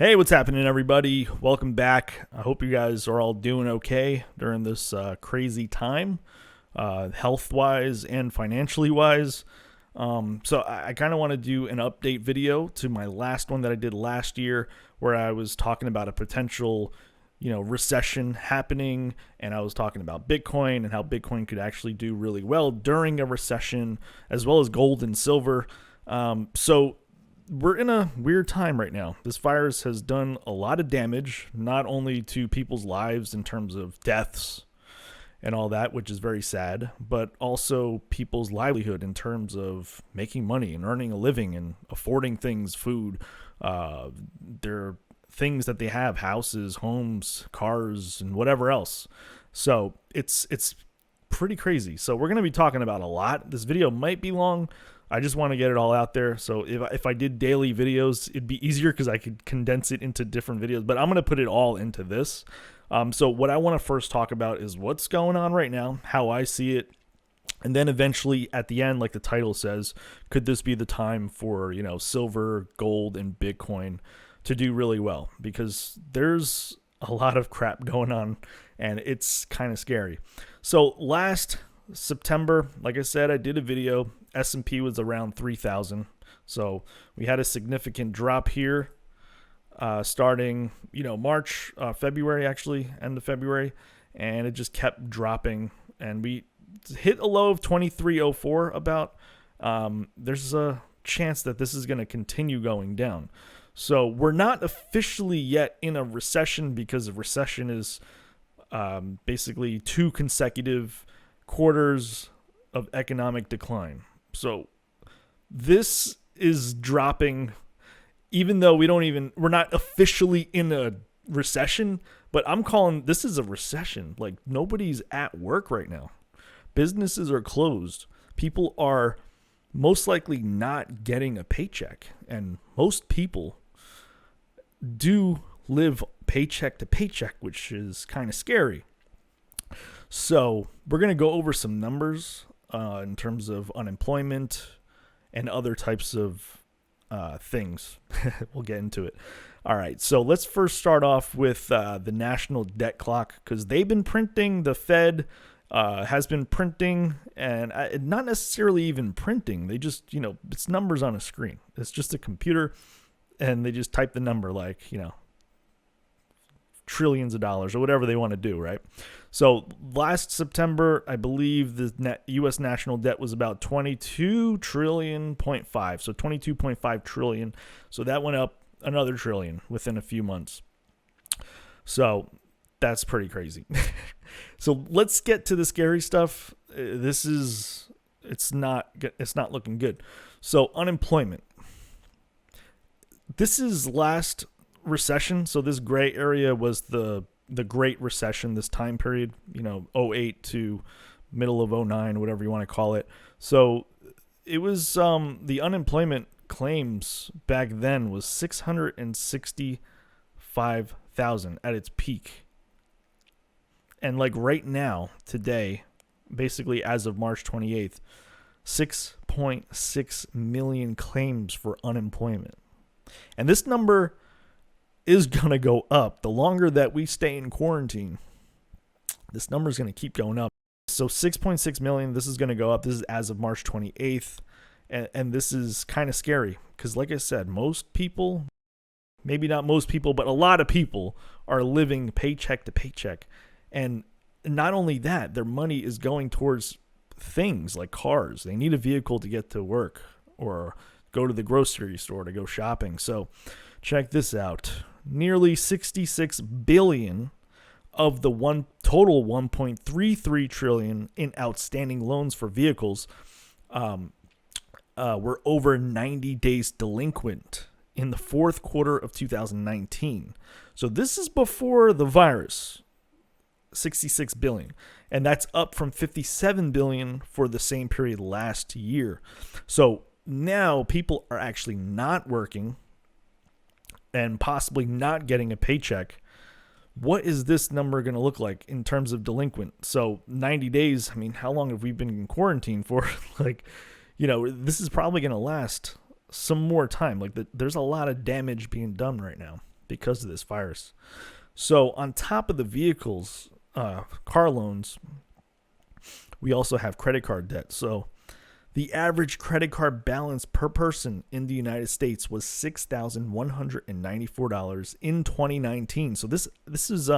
Hey, what's happening, everybody? Welcome back. I hope you guys are all doing okay during this crazy time, health-wise and financially-wise. So I kind of want to do an update video to my last one that I did last year, where I was talking about a potential, recession happening, and I was talking about Bitcoin and how Bitcoin could actually do really well during a recession, as well as gold and silver. So we're in a weird time right now. This virus has done a lot of damage, not only to people's lives in terms of deaths and all that, which is very sad, but also people's livelihood in terms of making money and earning a living and affording things, food, their things that they have, houses, homes, cars, and whatever else. So it's pretty crazy. So we're going to be talking about a lot. This video might be long. I just want to get it all out there. So if I did daily videos, it'd be easier because I could condense it into different videos. But I'm going to put it all into this. So what I want to first talk about is what's going on right now, how I see it. And then eventually at the end, like the title says, could this be the time for, silver, gold, and Bitcoin to do really well? Because there's a lot of crap going on and it's kind of scary. So last September, like I said, I did a video. S&P was around 3,000. So we had a significant drop here starting, March, February, actually, end of February. And it just kept dropping. And we hit a low of 2304 about. There's a chance that this is going to continue going down. So we're not officially yet in a recession, because a recession is basically 2 consecutive quarters of economic decline. So this is dropping, even though we're not officially in a recession, but I'm calling this is a recession. Like, nobody's at work right now. Businesses are closed. People are most likely not getting a paycheck. And most people do live paycheck to paycheck, which is kind of scary. So we're going to go over some numbers in terms of unemployment and other types of things. We'll get into it. All right, so let's first start off with the national debt clock, because they've been printing. The Fed has been printing, and not necessarily even printing. They just, it's numbers on a screen. It's just a computer, and they just type the number like, trillions of dollars or whatever they want to do, right? So last September, I believe the U.S. national debt was about 22.5 trillion. So 22.5 trillion. So that went up another trillion within a few months. So that's pretty crazy. So let's get to the scary stuff. It's not looking good. So unemployment. This is last recession. So this gray area was the Great Recession, this time period, 08 to middle of 09, whatever you want to call it. So it was the unemployment claims back then was 665,000 at its peak. And like right now, today, basically as of March 28th, 6.6 million claims for unemployment. And this number is going to go up. The longer that we stay in quarantine, this number is going to keep going up. So 6.6 million, this is going to go up. This is as of March 28th. And this is kind of scary because, like I said, most people, maybe not most people, but a lot of people are living paycheck to paycheck. And not only that, their money is going towards things like cars. They need a vehicle to get to work or go to the grocery store to go shopping. So check this out. Nearly 66 billion of the total 1.33 trillion in outstanding loans for vehicles were over 90 days delinquent in the fourth quarter of 2019. So this is before the virus, 66 billion. And that's up from 57 billion for the same period last year. So now people are actually not working and possibly not getting a paycheck. What is this number going to look like in terms of delinquent? So 90 days, I mean, how long have we been in quarantine for? This is probably going to last some more time. There's a lot of damage being done right now because of this virus. So on top of the vehicles, car loans, we also have credit card debt. So the average credit card balance per person in the United States was $6,194 in 2019. So this is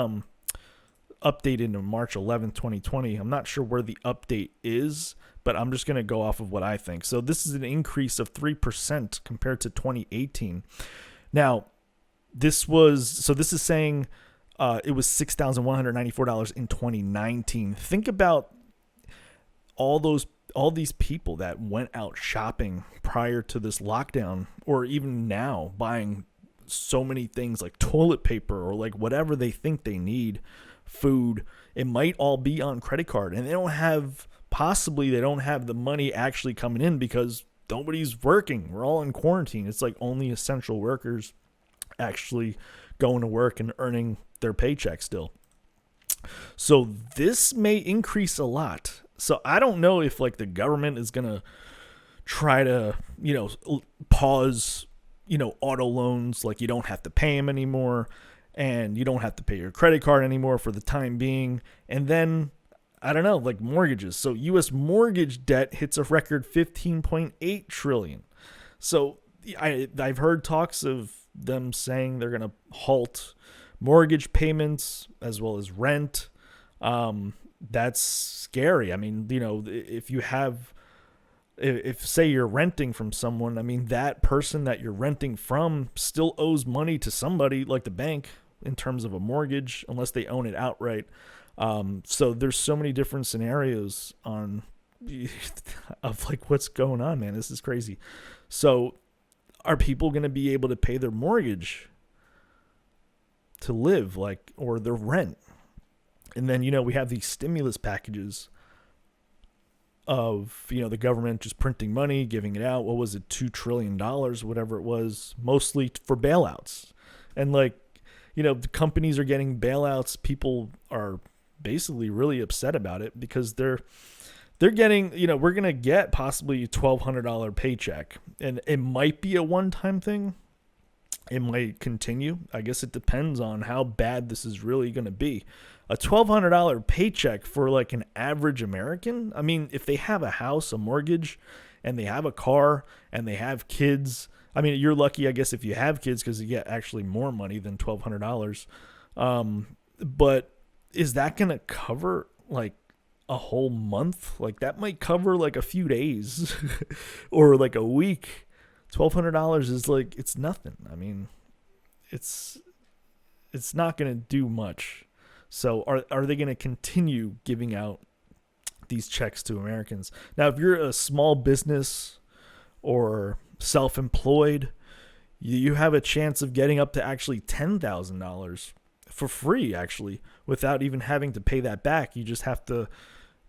updated on March 11th, 2020. I'm not sure where the update is, but I'm just going to go off of what I think. So this is an increase of 3% compared to 2018. Now, this is saying it was $6,194 in 2019. Think about all these people that went out shopping prior to this lockdown, or even now buying so many things like toilet paper or like whatever they think they need, food. It might all be on credit card, and they don't have the money actually coming in because nobody's working. We're all in quarantine. It's like only essential workers actually going to work and earning their paycheck still. So this may increase a lot. So I don't know if like the government is going to try to, pause, auto loans. Like you don't have to pay them anymore, and you don't have to pay your credit card anymore for the time being. And then I don't know, like mortgages. So U.S. mortgage debt hits a record $15.8 trillion. So I've heard talks of them saying they're going to halt mortgage payments as well as rent. That's scary. I mean, if say you're renting from someone, I mean, that person that you're renting from still owes money to somebody like the bank in terms of a mortgage, unless they own it outright. So there's so many different scenarios of like what's going on, man. This is crazy. So are people going to be able to pay their mortgage to live, or their rent? And then, we have these stimulus packages of, the government just printing money, giving it out. What was it? $2 trillion, whatever it was, mostly for bailouts. And the companies are getting bailouts. People are basically really upset about it because they're getting, we're going to get possibly a $1,200 paycheck, and it might be a one-time thing. It might continue. I guess it depends on how bad this is really going to be. A $1,200 paycheck for like an average American. I mean, if they have a house, a mortgage, and they have a car, and they have kids. I mean, you're lucky, I guess, if you have kids because you get actually more money than $1,200. But is that going to cover like a whole month? Like that might cover like a few days or like a week. $1,200 is like, it's nothing. I mean, it's not going to do much. So are they going to continue giving out these checks to Americans? Now, if you're a small business or self-employed, you have a chance of getting up to actually $10,000 for free, actually, without even having to pay that back. You just have to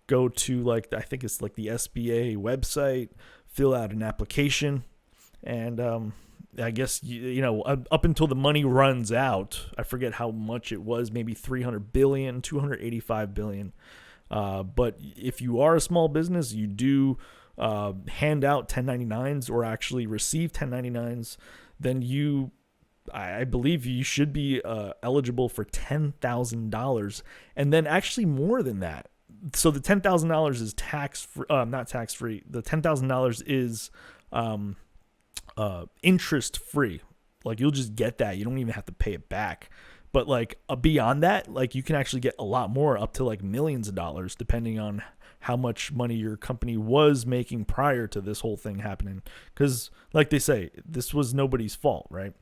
go to I think it's like the SBA website, fill out an application, and I guess, up until the money runs out, I forget how much it was, maybe $300 billion, $285 billion. But if you are a small business, you do hand out 1099s or actually receive 1099s, then I believe you should be eligible for $10,000, and then actually more than that. So the $10,000 is not tax free. The $10,000 is interest free. Like you'll just get that. You don't even have to pay it back. But beyond that, you can actually get a lot more, up to millions of dollars, depending on how much money your company was making prior to this whole thing happening. Because like they say, this was nobody's fault, right?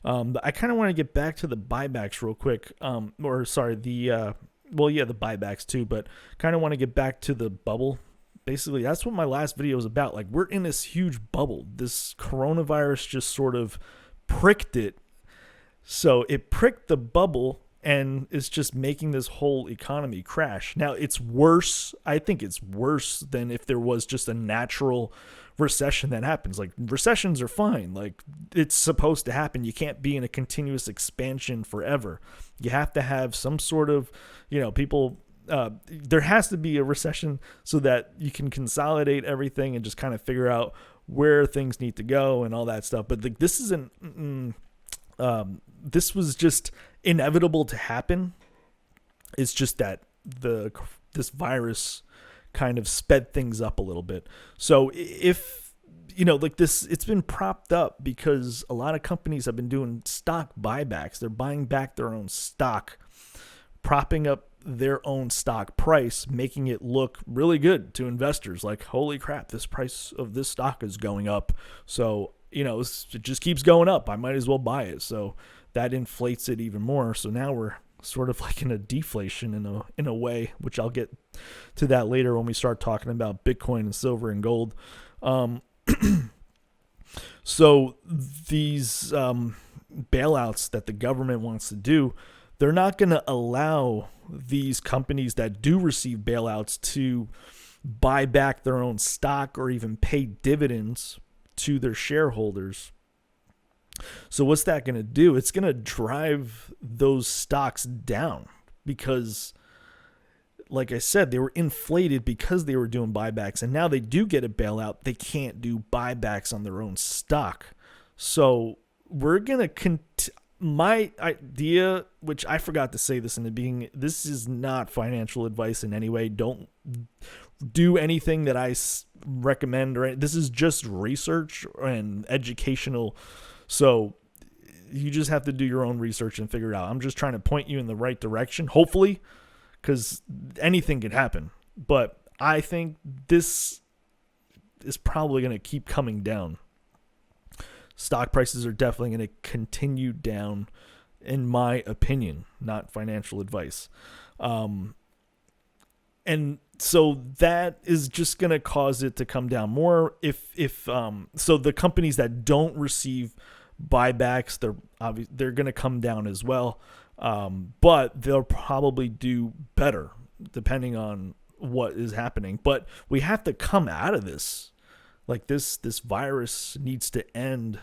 But I kind of want to get back to the buybacks real quick. The buybacks too, but kind of want to get back to the bubble. Basically, that's what my last video was about. We're in this huge bubble. This coronavirus just sort of pricked it. So it pricked the bubble, and it's just making this whole economy crash. Now, it's worse. I think it's worse than if there was just a natural recession that happens. Recessions are fine. It's supposed to happen. You can't be in a continuous expansion forever. You have to have some sort of, people... there has to be a recession so that you can consolidate everything and just kind of figure out where things need to go and all that stuff. But this isn't... This was just inevitable to happen. It's just that this virus kind of sped things up a little bit. So if, like this, it's been propped up because a lot of companies have been doing stock buybacks. They're buying back their own stock, propping up their own stock price, making it look really good to investors. Like, holy crap, this price of this stock is going up. So, it just keeps going up. I might as well buy it. So that inflates it even more. So now we're sort of like in a deflation in a way, which I'll get to that later when we start talking about Bitcoin and silver and gold. So these bailouts that the government wants to do, they're not going to allow these companies that do receive bailouts to buy back their own stock or even pay dividends to their shareholders. So what's that going to do? It's going to drive those stocks down because, like I said, they were inflated because they were doing buybacks, and now they do get a bailout. They can't do buybacks on their own stock. So we're going to my idea, which I forgot to say this in the beginning, this is not financial advice in any way. Don't do anything that I recommend. This is just research and educational. So you just have to do your own research and figure it out. I'm just trying to point you in the right direction, hopefully, because anything could happen. But I think this is probably going to keep coming down. Stock prices are definitely going to continue down, in my opinion, not financial advice. And so that is just going to cause it to come down more. So the companies that don't receive buybacks, they're going to come down as well. But they'll probably do better depending on what is happening. But we have to come out of this. Like this virus needs to end.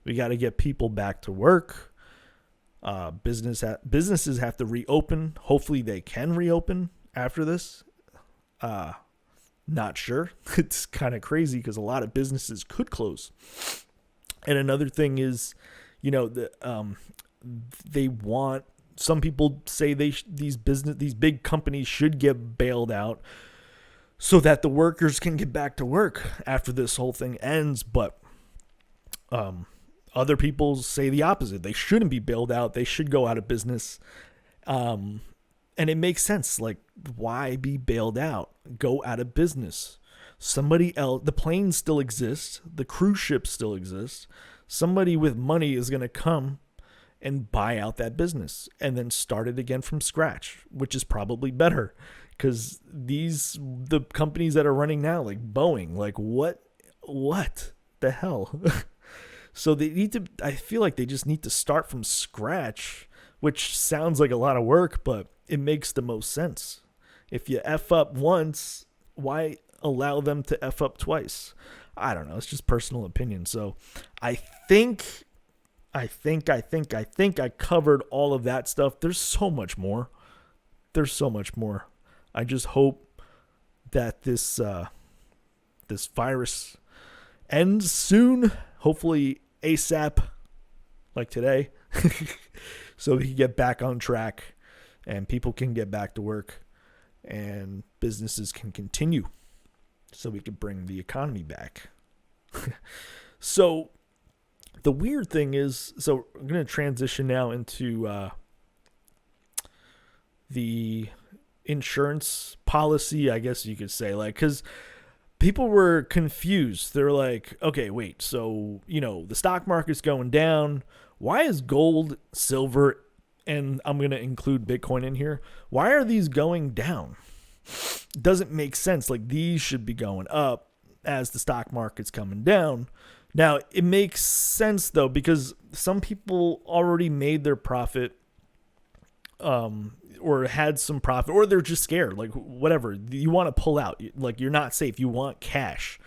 We got to get people back to work. Businesses have to reopen. Hopefully they can reopen after this. Not sure. It's kind of crazy because a lot of businesses could close. And another thing is, they want, some people say these big companies should get bailed out so that the workers can get back to work after this whole thing ends. But other people say the opposite. They shouldn't be bailed out. They should go out of business. And it makes sense. Like, why be bailed out? Go out of business. Somebody else, the planes still exist. The cruise ships still exist. Somebody with money is going to come and buy out that business and then start it again from scratch, which is probably better because the companies that are running now, like Boeing, like what the hell? So I feel like they just need to start from scratch, which sounds like a lot of work, but it makes the most sense. If you F up once, why allow them to F up twice? I don't know. It's just personal opinion. So I think I covered all of that stuff. There's so much more. I just hope that this virus ends soon. Hopefully ASAP, like today, so we can get back on track and people can get back to work and businesses can continue so we can bring the economy back. So the weird thing is, so I'm going to transition now into the insurance policy, I guess you could say, like, because people were confused. They're like, okay, wait, so, the stock market's going down. Why is gold, silver, and I'm going to include Bitcoin in here, why are these going down? Doesn't make sense. Like, these should be going up as the stock market's coming down. Now, it makes sense, though, because some people already made their profit or had some profit, or they're just scared, like whatever. You want to pull out. Like, you're not safe. You want cash,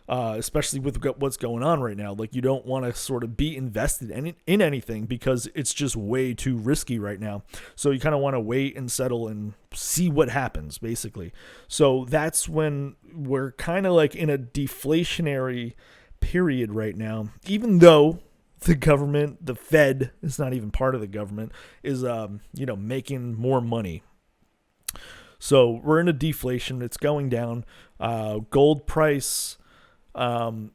especially with what's going on right now. Like, you don't want to sort of be invested in anything because it's just way too risky right now. So you kind of want to wait and settle and see what happens, basically. So that's when we're kind of like in a deflationary period right now, even though the government, the Fed, it's not even part of the government, is making more money. So we're in a deflation. It's going down. Gold price, has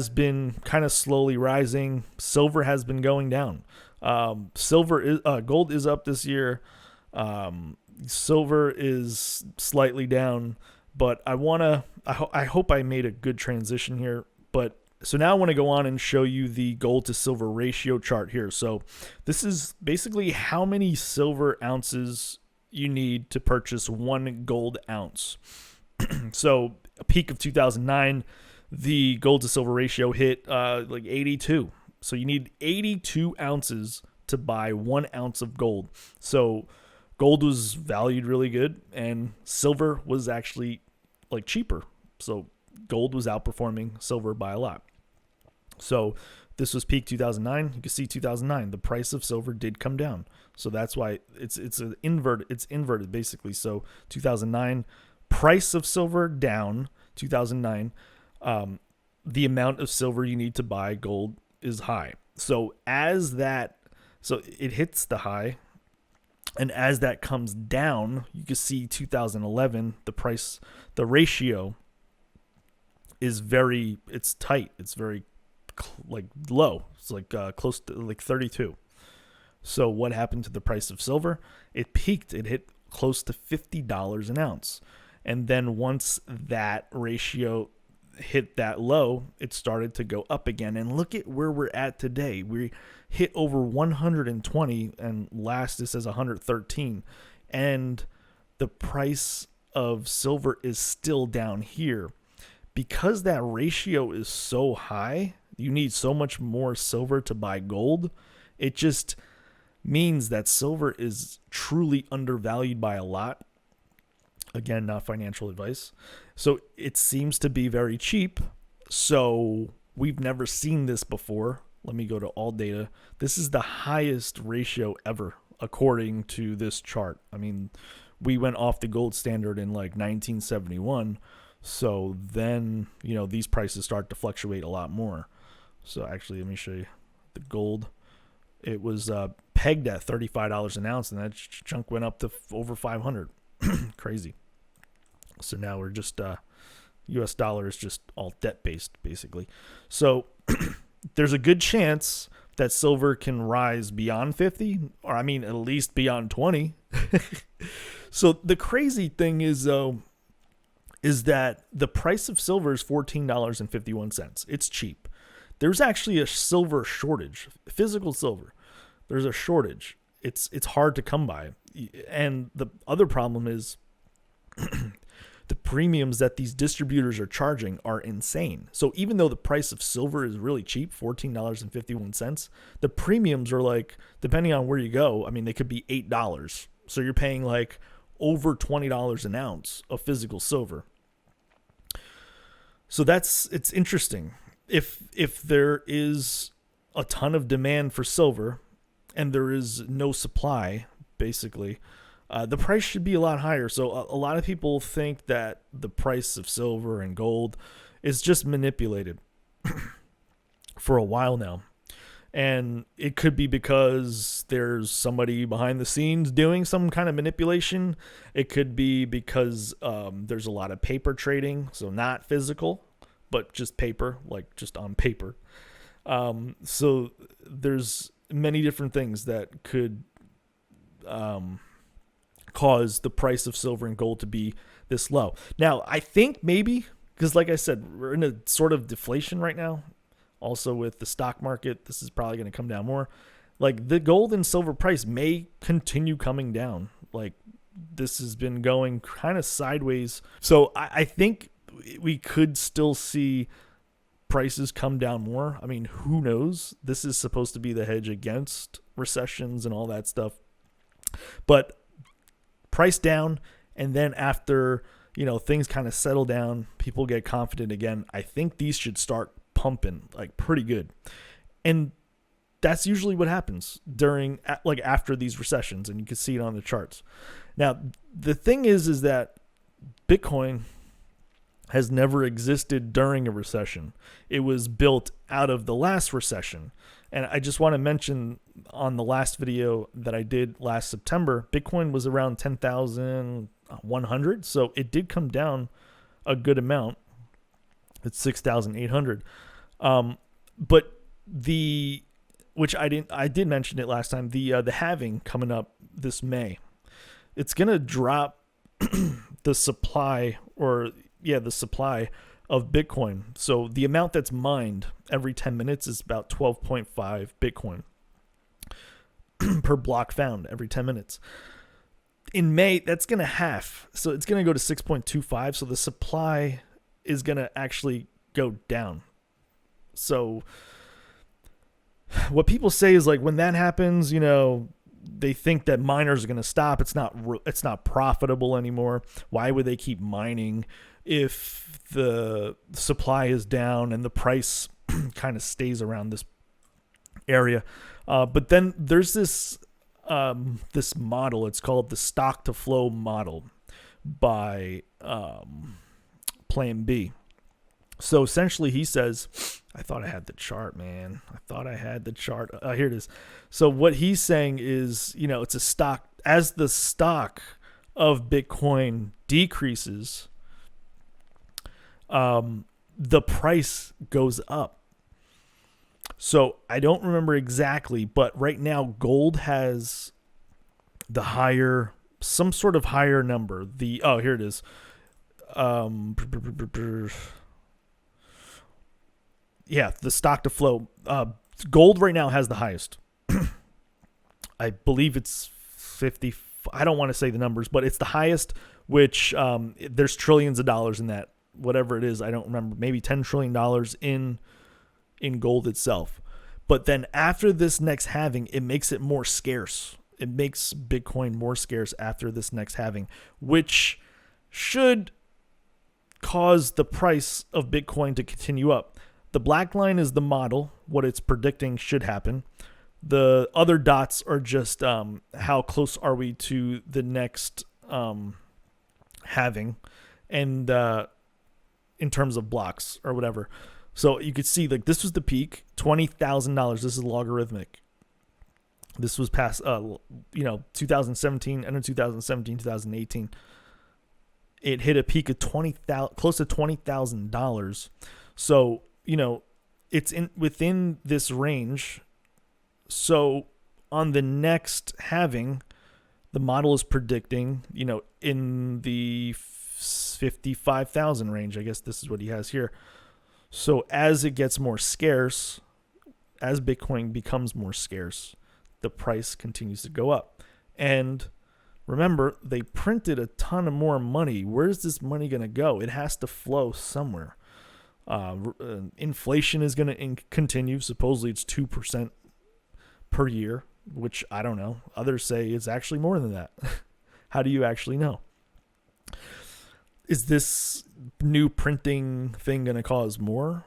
been kind of slowly rising. Silver has been going down. Gold is up this year. Silver is slightly down, but I hope I made a good transition here. So now I want to go on and show you the gold to silver ratio chart here. So this is basically how many silver ounces you need to purchase 1 gold ounce. So a peak of 2009, the gold to silver ratio hit 82. So you need 82 ounces to buy 1 ounce of gold. So gold was valued really good, and silver was actually cheaper. So gold was outperforming silver by a lot. So this was peak 2009. You can see 2009, the price of silver did come down. So that's why it's inverted basically. So 2009, price of silver down. 2009, the amount of silver you need to buy gold is high. So it hits the high, and as that comes down, you can see 2011, the ratio is it's tight. It's very low. It's close to 32. So what happened to the price of silver? It peaked. It hit close to $50 an ounce. And then once that ratio hit that low, it started to go up again. And look at where we're at today. We hit over 120, and last it says 113. And the price of silver is still down here. Because that ratio is so high, you need so much more silver to buy gold. It just means that silver is truly undervalued by a lot. Again, not financial advice. So it seems to be very cheap. So we've never seen this before. Let me go to all data. This is the highest ratio ever, according to this chart. I mean, we went off the gold standard in 1971. So then, these prices start to fluctuate a lot more. So actually, let me show you the gold. It was pegged at $35 an ounce, and that chunk went up to over 500. Crazy. So now we're just US dollar is just all debt based basically. So there's a good chance that silver can rise beyond 50, or at least beyond 20. So the crazy thing is that the price of silver is $14.51. It's cheap. There's actually a silver shortage, physical silver. There's a shortage. It's hard to come by. And the other problem is the premiums that these distributors are charging are insane. So even though the price of silver is really cheap, $14.51, the premiums are depending on where you go, they could be $8. So you're paying over $20 an ounce of physical silver. So it's interesting. If there is a ton of demand for silver and there is no supply, basically, the price should be a lot higher. So a lot of people think that the price of silver and gold is just manipulated for a while now. And it could be because there's somebody behind the scenes doing some kind of manipulation. It could be because there's a lot of paper trading, so not physical, but just paper, just on paper. So there's many different things that could cause the price of silver and gold to be this low. Now, I think maybe, because like I said, we're in a sort of deflation right now. Also with the stock market, this is probably going to come down more. The gold and silver price may continue coming down. This has been going kind of sideways. So I think we could still see prices come down more. Who knows? This is supposed to be the hedge against recessions and all that stuff. But price down, and then after, things kind of settle down, people get confident again, I think these should start pumping pretty good. And that's usually what happens during after these recessions, and you can see it on the charts. Now, the thing is that Bitcoin has never existed during a recession. It was built out of the last recession. And I just want to mention on the last video that I did last September, Bitcoin was around 10,100. So it did come down a good amount. It's 6,800. But which I did mention it last time, the halving coming up this May, it's going to drop the supply the supply of Bitcoin. So the amount that's mined every 10 minutes is about 12.5 Bitcoin per block found every 10 minutes. In May, that's going to half. So it's going to go to 6.25. So the supply is going to actually go down. So what people say is like when that happens, they think that miners are going to stop. It's not profitable anymore. Why would they keep mining if the supply is down and the price kind of stays around this area? But then there's this model. It's called the stock to flow model by Plan B. So essentially he says, I thought I had the chart, man. I thought I had the chart. Here it is. So what he's saying is, it's a stock. As the stock of Bitcoin decreases, the price goes up. So I don't remember exactly, but right now gold has some sort of higher number. Here it is. The stock to flow. Gold right now has the highest. I believe it's 50. I don't want to say the numbers, but it's the highest, which there's trillions of dollars in that. Whatever it is, I don't remember. Maybe $10 trillion in gold itself. But then after this next halving, it makes it more scarce. It makes Bitcoin more scarce after this next halving, which should cause the price of Bitcoin to continue up. The black line is the model, what it's predicting should happen. The other dots are just how close are we to the next halving, and in terms of blocks or whatever. So you could see like this was the peak, $20,000. This is logarithmic. This was past 2017, end of 2017, 2018. It hit a peak of close to $20,000. So it's within this range. So on the next halving, the model is predicting, in the 55,000 range. I guess this is what he has here. So as it gets more scarce, as Bitcoin becomes more scarce, the price continues to go up. And remember, they printed a ton of more money. Where's this money going to go? It has to flow somewhere. Inflation is going to continue. Supposedly it's 2% per year, which I don't know. Others say it's actually more than that. How do you actually know? Is this new printing thing going to cause more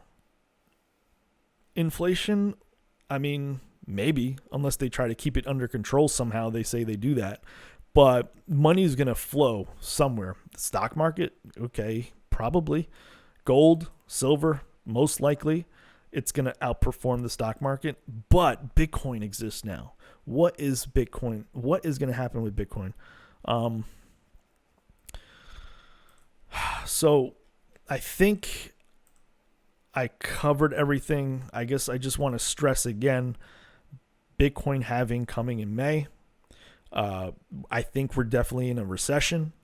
inflation? I mean, maybe, unless they try to keep it under control somehow. They say they do that. But money is going to flow somewhere. The stock market, okay, probably. Gold, silver, most likely. It's going to outperform the stock market. But Bitcoin exists now. What is Bitcoin? What is going to happen with Bitcoin? So I think I covered everything. I guess I just want to stress again, Bitcoin halving coming in May. I think we're definitely in a recession,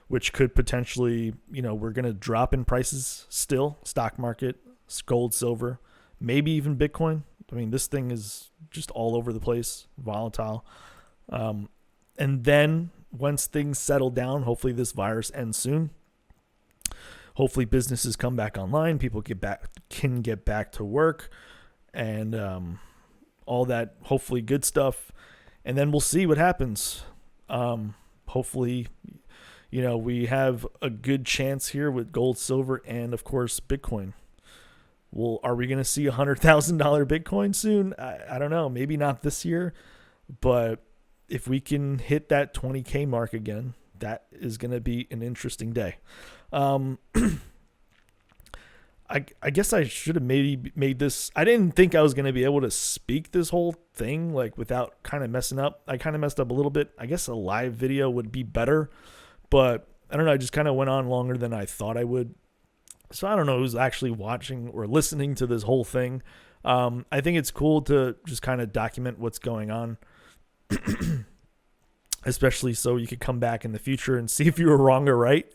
which could potentially, we're going to drop in prices still, stock market, gold, silver, maybe even Bitcoin. I mean, this thing is just all over the place, volatile. And then once things settle down, hopefully this virus ends soon. Hopefully businesses come back online, people can get back to work, and all that hopefully good stuff. And then we'll see what happens. Hopefully, we have a good chance here with gold, silver, and of course Bitcoin. Well, are we going to see $100,000 Bitcoin soon? I don't know. Maybe not this year, but if we can hit that 20K mark again, that is going to be an interesting day. Um, I guess I should have maybe made this. I didn't think I was going to be able to speak this whole thing like without kind of messing up. I kind of messed up a little bit. I guess a live video would be better, but I don't know. I just kind of went on longer than I thought I would. So I don't know who's actually watching or listening to this whole thing. I think it's cool to just kind of document what's going on, especially so you could come back in the future and see if you were wrong or right.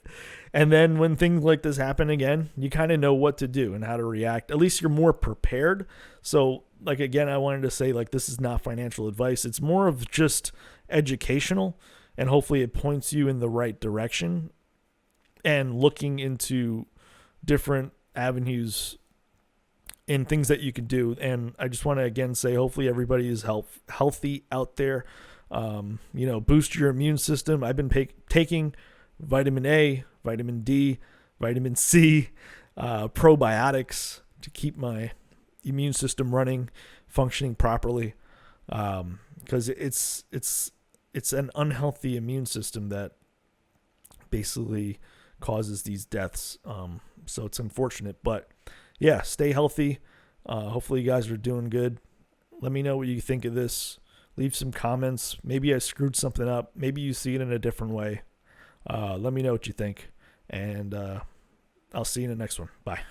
And then when things like this happen again, you kind of know what to do and how to react. At least you're more prepared. So, like, again, I wanted to say, like, this is not financial advice. It's more of just educational, and hopefully it points you in the right direction and looking into different avenues and things that you can do. And I just want to, again, say, hopefully everybody is healthy out there. Boost your immune system. I've been taking vitamin A, vitamin D, vitamin C, probiotics to keep my immune system running, functioning properly. Because it's an unhealthy immune system that basically causes these deaths. So it's unfortunate, but yeah, stay healthy. Hopefully you guys are doing good. Let me know what you think of this. Leave some comments. Maybe I screwed something up. Maybe you see it in a different way. Let me know what you think, and I'll see you in the next one. Bye.